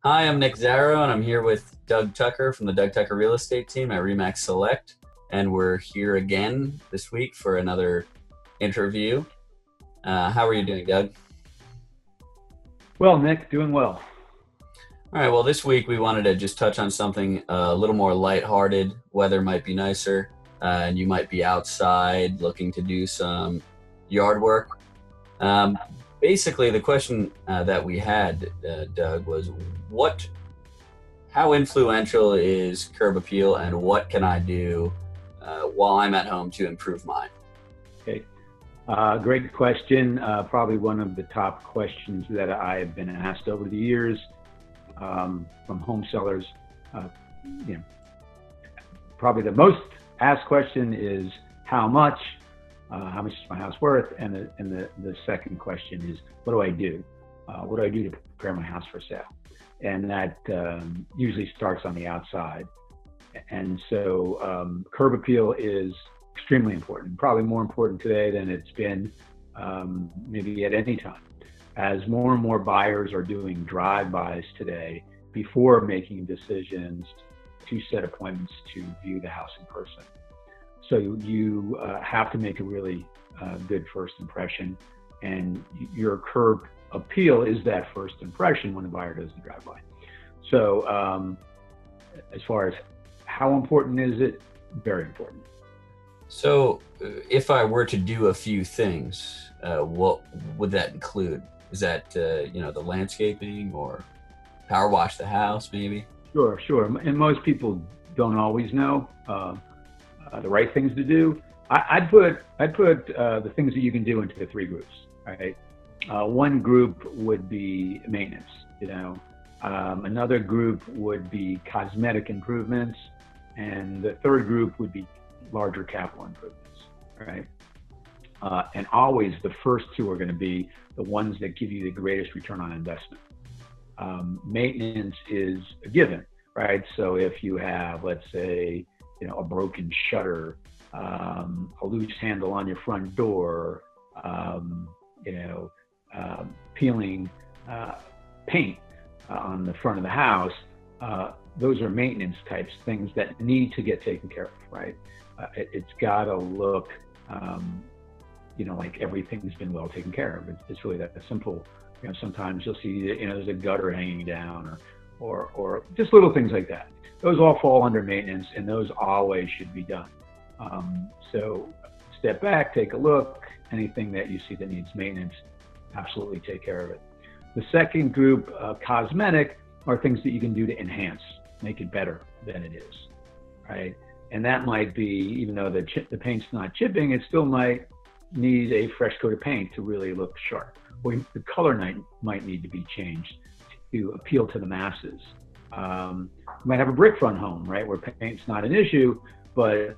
Hi, I'm Nick Zarrow, and I'm here with Doug Tucker from the Doug Tucker Real Estate Team at Remax Select. And we're here again this week for another interview. How are you doing, Doug? Well, Nick, doing well. All right, well, this week we wanted to just touch on something a little more lighthearted. Weather might be nicer, and you might be outside looking to do some yard work. Um, Basically, the question that we had, Doug, was what how influential is curb appeal and what can I do while I'm at home to improve mine? Okay. Great question. Probably one of the top questions that I have been asked over the years from home sellers. Uh, you know, Probably the most asked question is how much? How much is my house worth? And the second question is, what do I do? What do I do to prepare my house for sale? And that usually starts on the outside. And so curb appeal is extremely important, probably more important today than it's been maybe at any time. As more and more buyers are doing drive-bys today before making decisions to set appointments to view the house in person. So you have to make a really good first impression, and your curb appeal is that first impression when the buyer does the drive-by. So as far as how important is it? Very important. So, if I were to do a few things, what would that include? Is that the landscaping or power wash the house, maybe? Sure, sure. And most people don't always know the right things to do. I'd put the things that you can do into the three groups. Right. One group would be maintenance. Another group would be cosmetic improvements, and the third group would be larger capital improvements. Right. And always the first two are going to be the ones that give you the greatest return on investment. Maintenance is a given, right? So if you have, let's say, a broken shutter, a loose handle on your front door, peeling paint on the front of the house, those are maintenance types, things that need to get taken care of, right? It's got to look, like everything's been well taken care of. It's really that simple. Sometimes you'll see, there's a gutter hanging down or just little things like that. Those all fall under maintenance, and those always should be done. So step back, take a look. Anything that you see that needs maintenance, absolutely take care of it. The second group, cosmetic, are things that you can do to enhance, make it better than it is, right? And that might be, even though the paint's not chipping, it still might need a fresh coat of paint to really look sharp. Or the color might need to be changed to appeal to the masses. You might have a brick front home, right, where paint's not an issue, but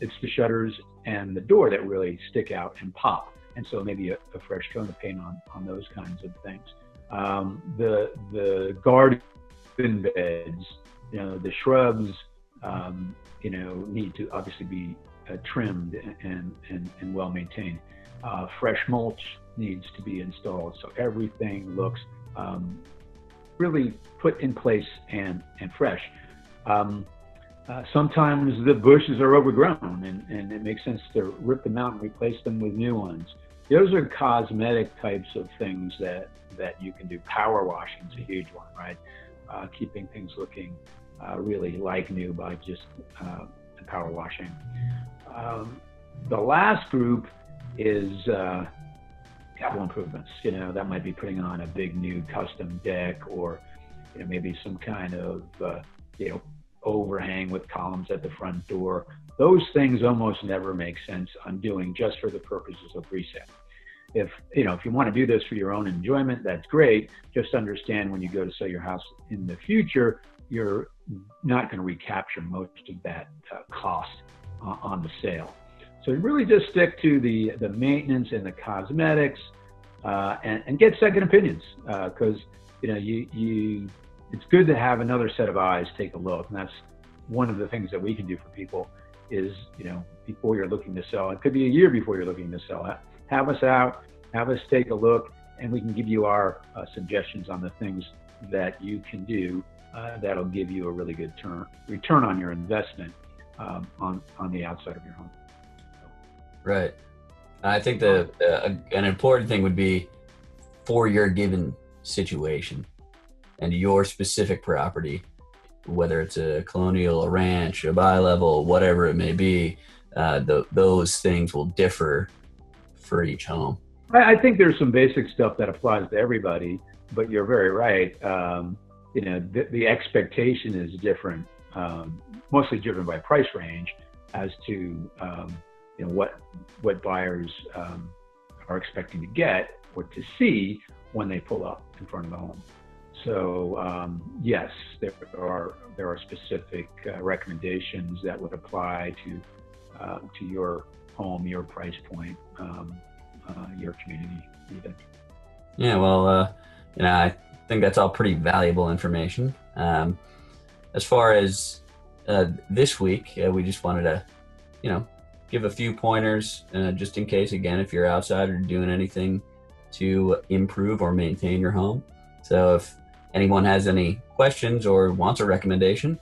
it's the shutters and the door that really stick out and pop. And so maybe a fresh coat of paint on those kinds of things. The garden beds, the shrubs, need to obviously be trimmed and well maintained. Fresh mulch needs to be installed, so everything looks really put in place and fresh. Sometimes the bushes are overgrown, and it makes sense to rip them out and replace them with new ones. Those are cosmetic types of things that you can do. Power washing is a huge one, right? Keeping things looking really like new by just power washing. The last group is capital improvements. That might be putting on a big new custom deck, or maybe some kind of overhang with columns at the front door. Those things almost never make sense undoing just for the purposes of resale. If you want to do this for your own enjoyment, that's great. Just understand, when you go to sell your house in the future, you're not going to recapture most of that cost on the sale. So really just stick to the maintenance and the cosmetics, and get second opinions, because it's good to have another set of eyes take a look. And that's one of the things that we can do for people is, before you're looking to sell, it could be a year before you're looking to sell, have us out, have us take a look, and we can give you our suggestions on the things that you can do that'll give you a really good return on your investment on the outside of your home. Right. I think an important thing would be for your given situation and your specific property, whether it's a colonial, a ranch, a bi-level, whatever it may be, those things will differ for each home. I think there's some basic stuff that applies to everybody, but you're very right. The expectation is different, mostly driven by price range as to what buyers are expecting to get or to see when they pull up in front of the home. So yes, there are specific recommendations that would apply to your home, your price point, your community even. Yeah, well, I think that's all pretty valuable information. As far as this week, we just wanted to, give a few pointers just in case, again, if you're outside or doing anything to improve or maintain your home. So if anyone has any questions or wants a recommendation,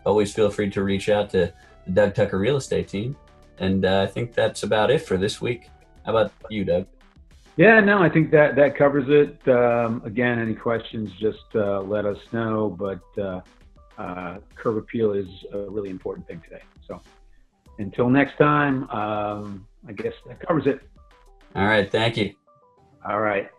always feel free to reach out to the Doug Tucker Real Estate team. And I think that's about it for this week. How about you, Doug? Yeah, no, I think that covers it. Again, any questions, just let us know. But curb appeal is a really important thing today. So until next time, I guess that covers it. All right. Thank you. All right.